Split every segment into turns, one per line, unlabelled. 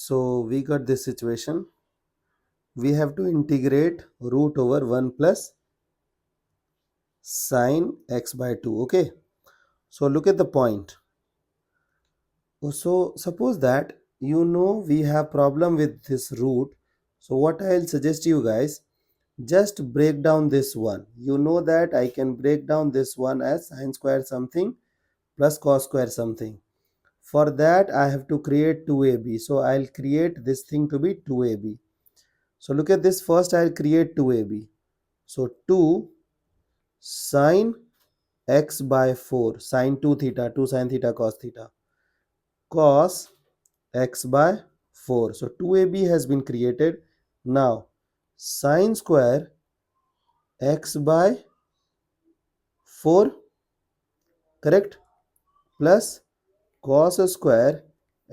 So we got this situation. We have to integrate root over 1 plus sine x by 2. Okay. So look at the point. So suppose that we have problem with this root. So what I'll suggest you guys, just break down this one. You know that I can break down this one as sine square something plus cos square something. For that I have to create 2ab. So I'll create this thing to be 2ab. So look at this. First I'll create 2ab. So 2 sine x by 4, sine 2 theta, 2 sine theta cos theta, cos x by 4. So 2ab has been created. Now sine square x by 4, correct, plus cos square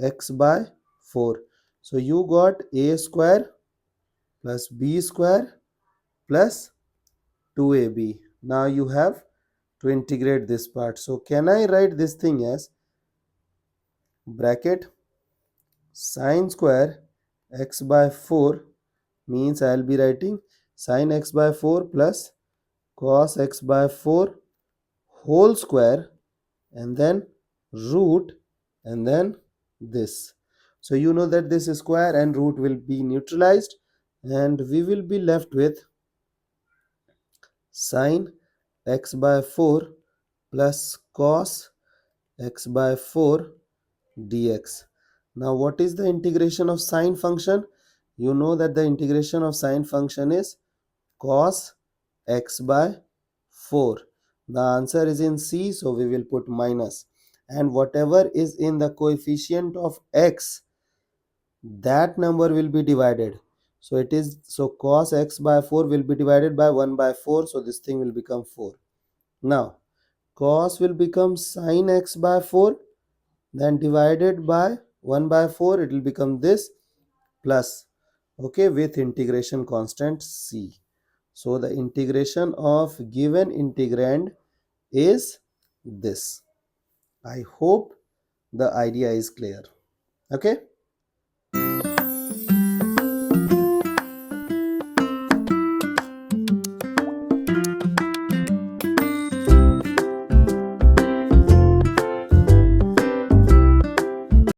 x by 4. So you got a square plus b square plus 2ab. Now you have to integrate this part. So can I write this thing as bracket sine square x by 4, means I will be writing sine x by 4 plus cos x by 4 whole square, and then root, and then this. So you know that this square and root will be neutralized, and we will be left with sine x by 4 plus cos x by 4 dx. Now what is the integration of sine function? You know that the integration of sine function is cos x by 4. The answer is in C, so we will put minus, and whatever is in the coefficient of x, that number will be divided. So it is, so cos x by 4 will be divided by 1 by 4, so this thing will become 4. Now cos will become sine x by 4, then divided by 1 by 4, it will become this, plus, okay, with integration constant c. So the integration of given integrand is this. I hope the idea is clear. Okay.